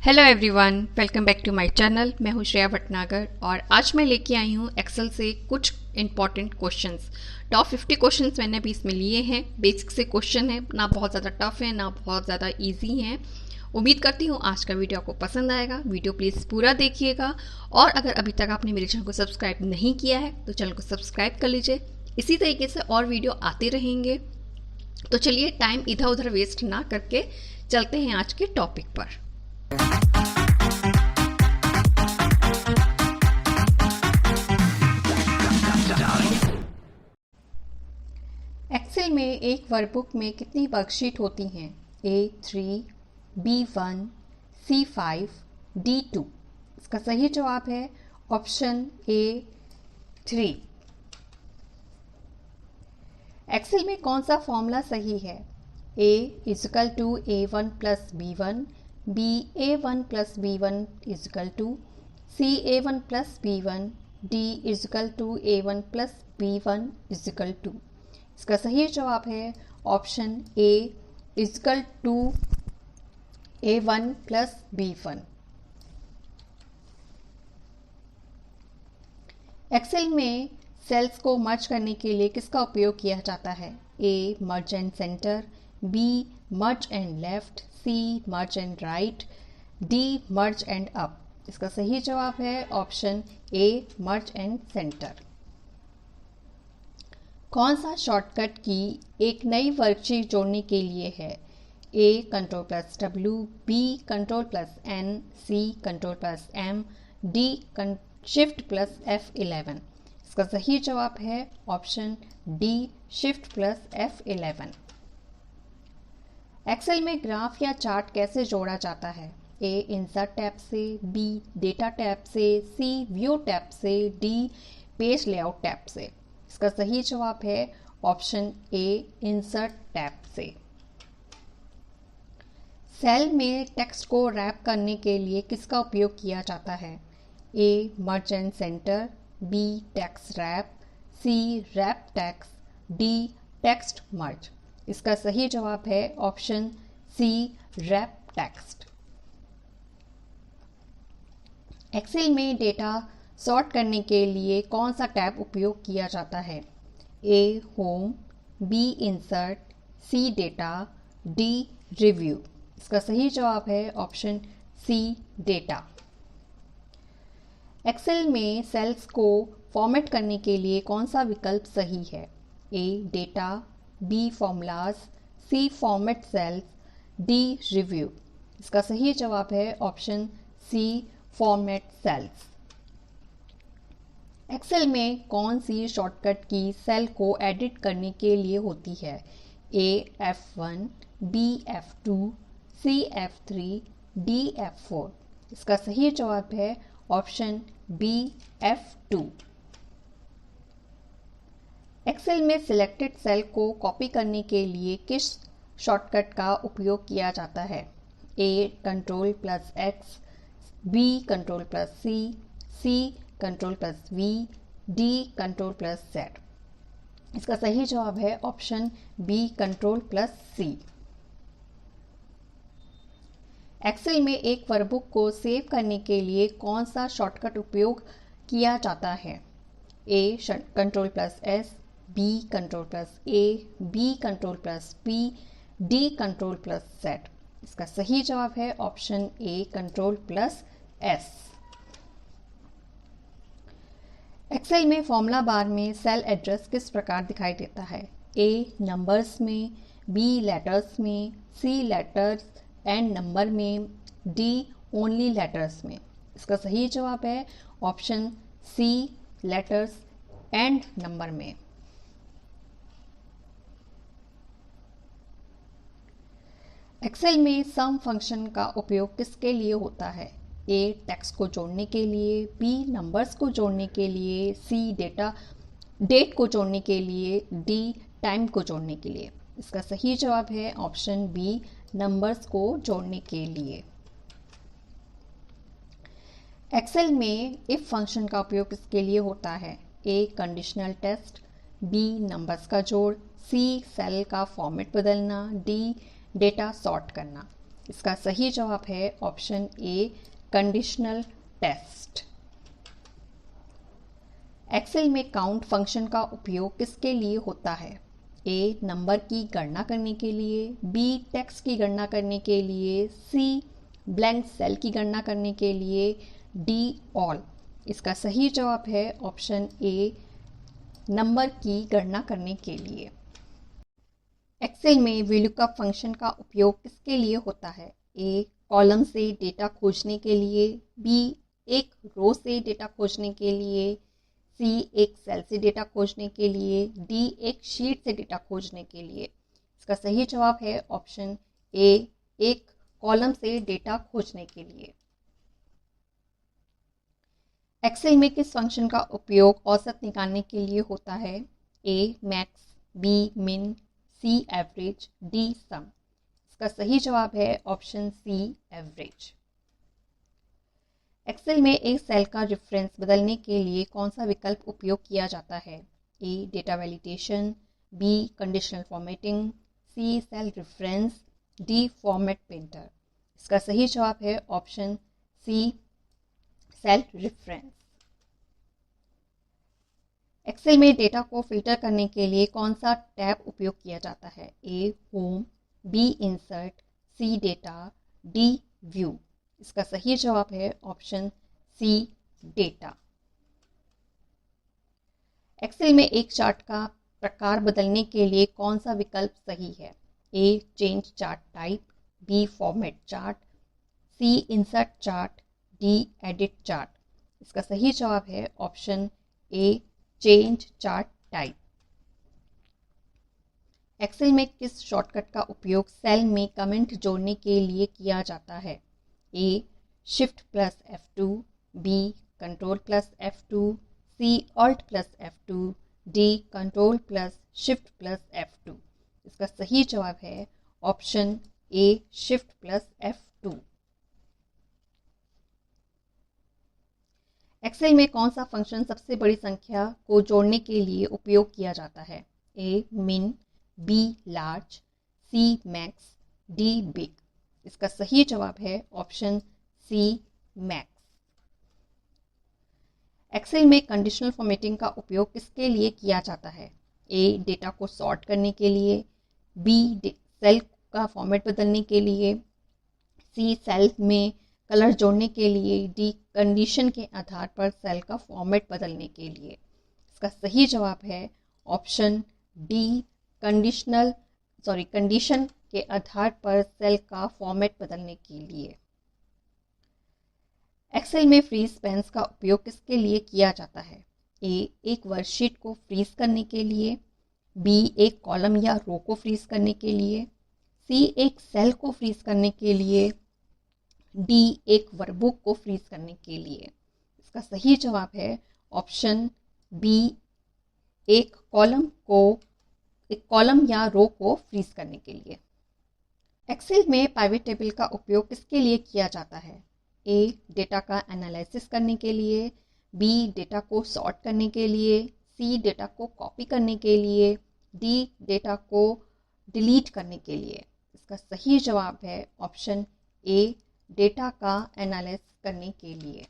Hello everyone, welcome back to my channel. मैं हूं श्रेया भटनागर और आज मैं लेके आई हूं एक्सेल से कुछ इंपॉर्टेंट क्वेश्चंस। टॉप 50 क्वेश्चंस मैंने अभी इसमें लिए हैं। बेसिक से क्वेश्चन है, ना बहुत ज़्यादा टफ है ना बहुत ज़्यादा इजी हैं। उम्मीद करती हूँ आज का वीडियो आपको पसंद आएगा। वीडियो प्लीज़ पूरा देखिएगा और अगर अभी तक आपने मेरे चैनल को सब्सक्राइब नहीं किया है तो चैनल को सब्सक्राइब कर लीजिए। इसी तरीके से और वीडियो आते रहेंगे। तो चलिए टाइम इधर उधर वेस्ट ना करके चलते हैं आज के टॉपिक पर। एक्सेल में एक वर्कबुक में कितनी वर्कशीट होती हैं? A3, B1, C5, D2। इसका सही जवाब है ऑप्शन A3। एक्सेल में कौन सा फॉर्मूला सही है? A = A1 + B1, B A1 + B1 = C A1 + B1, D = A1 + B1 = इसका सही जवाब है option A = A1 + B1। Excel में सेल्स को मर्ज करने के लिए किसका उपयोग किया जाता है? A merge and center, B merge and left, C merge and right, D merge and up. इसका सही जवाब है option A merge and centre. कौन सा शॉर्टकट की एक नई वर्कशीट जोड़ने के लिए है? A Ctrl+W, B Ctrl+N, C Ctrl+M, D Shift+F11। इसका सही जवाब है ऑप्शन D Shift+F11। एक्सेल में ग्राफ या चार्ट कैसे जोड़ा जाता है? A इंसर्ट टैब से, B डेटा टैब से, C व्यू टैब से, D पेज लेआउट टैब से। इसका सही जवाब है ऑप्शन A इंसर्ट टैब से। सेल में टेक्स्ट को रैप करने के लिए किसका उपयोग किया जाता है? A merge and center, B text wrap, C wrap text, D text merge. इसका सही जवाब है option C wrap text. Excel में डेटा सॉर्ट करने के लिए कौन सा टैब उपयोग किया जाता है? A home, B insert, C data, D review. इसका सही जवाब है ऑप्शन C डेटा। एक्सेल में सेल्स को फॉर्मेट करने के लिए कौन सा विकल्प सही है? A data, B formulas, C format cells, D review. इसका सही जवाब है option C format cells. Excel में कौन सी शॉर्टकट की सेल को एडिट करने के लिए होती है? A F1, B F2, C F3, D F4। इसका सही जवाब है ऑप्शन B F2। एक्सेल में सिलेक्टेड सेल को कॉपी करने के लिए किस शॉर्टकट का उपयोग किया जाता है? A Ctrl+X, B Ctrl+C, C Ctrl+V, D Ctrl+Z। इसका सही जवाब है ऑप्शन B Ctrl+C। एक्सेल में एक वर्कबुक को सेव करने के लिए कौन सा शॉर्टकट उपयोग किया जाता है? A Ctrl+S, B Ctrl+A, B Ctrl+P, D Ctrl+Z। इसका सही जवाब है ऑप्शन A Ctrl+S। एक्सेल में फॉर्मूला बार में सेल एड्रेस किस प्रकार दिखाई देता है? A नंबर्स में, B लेटर्स में, C लेटर्स एंड नंबर में, D ओनली लेटर्स में। इसका सही जवाब है option C letters and number में। एक्सेल में सम फंक्शन का उपयोग किसके लिए होता है? A टेक्स्ट को जोड़ने के लिए, B नंबर्स को जोड़ने के लिए, C डेट को जोड़ने के लिए, D टाइम को जोड़ने के लिए। इसका सही जवाब है ऑप्शन B नंबर्स को जोड़ने के लिए। एक्सेल में इफ फंक्शन का उपयोग किसके लिए होता है? A conditional test, B numbers का जोड़, C सेल का फॉर्मेट बदलना, D डेटा सॉर्ट करना। इसका सही जवाब है option A conditional test. Excel में काउंट फंक्शन का उपयोग किसके लिए होता है? ए नंबर की गणना करने के लिए, बी टेक्स्ट की गणना करने के लिए, सी ब्लैंक सेल की गणना करने के लिए, डी ऑल। इसका सही जवाब है ऑप्शन ए नंबर की गणना करने के लिए। एक्सेल में VLOOKUP फंक्शन का उपयोग किसके लिए होता है? ए कॉलम से डेटा खोजने के लिए, बी एक रो से डेटा खोजने के लिए, सी एक सेल से डेटा खोजने के लिए, डी एक शीट से डेटा खोजने के लिए। इसका सही जवाब है ऑप्शन ए एक कॉलम से डेटा खोजने के लिए। एक्सेल में किस फंक्शन का उपयोग औसत निकालने के लिए होता है? ए मैक्स, बी मिन, सी एवरेज, डी सम। इसका सही जवाब है ऑप्शन सी एवरेज। एक्सेल में एक सेल का रेफरेंस बदलने के लिए कौन सा विकल्प उपयोग किया जाता है? A data validation, B conditional formatting, C cell reference, D format painter. इसका सही जवाब है option C cell reference. Excel में डेटा को फिल्टर करने के लिए कौन सा टैब उपयोग किया जाता है? ए होम, बी इंसर्ट, सी डेटा, डी व्यू। इसका सही जवाब है ऑप्शन सी डेटा। एक्सेल में एक चार्ट का प्रकार बदलने के लिए कौन सा विकल्प सही है? A change chart type, B format chart, C insert chart, D edit chart. इसका सही जवाब है option A change chart type. Excel में किस शॉर्टकट का उपयोग सेल में कमेंट जोड़ने के लिए किया जाता है? A shift plus F2, B control plus F2, C alt plus F2, D control plus shift plus F2। इसका सही जवाब है option A shift plus F2। एक्सेल में कौन सा फंक्शन सबसे बड़ी संख्या को जोड़ने के लिए उपयोग किया जाता है? A min, B large, C max, D big. इसका सही जवाब है ऑप्शन सी मैक्स। एक्सेल में कंडीशनल फॉर्मेटिंग का उपयोग किसके लिए किया जाता है? ए डेटा को सॉर्ट करने के लिए, बी सेल का फॉर्मेट बदलने के लिए, सी सेल में कलर जोड़ने के लिए, डी कंडीशन के आधार पर सेल का फॉर्मेट बदलने के लिए। इसका सही जवाब है ऑप्शन डी कंडीशन के आधार पर सेल का फॉर्मेट बदलने के लिए। एक्सेल में फ्रीज पेन्स का उपयोग किसके लिए किया जाता है? ए एक वर्कशीट को फ्रीज करने के लिए, बी एक कॉलम या रो को फ्रीज करने के लिए, सी एक सेल को फ्रीज करने के लिए, डी एक वर्कबुक को फ्रीज करने के लिए। इसका सही जवाब है ऑप्शन बी एक कॉलम या रो को फ्रीज करने के लिए। एक्सेल में पाइवट टेबल का उपयोग किसके लिए किया जाता है? ए डेटा का एनालिसिस करने के लिए, बी डेटा को सॉर्ट करने के लिए, सी डेटा को कॉपी करने के लिए, डी डेटा को डिलीट करने के लिए। इसका सही जवाब है ऑप्शन ए डेटा का एनालिसिस करने के लिए।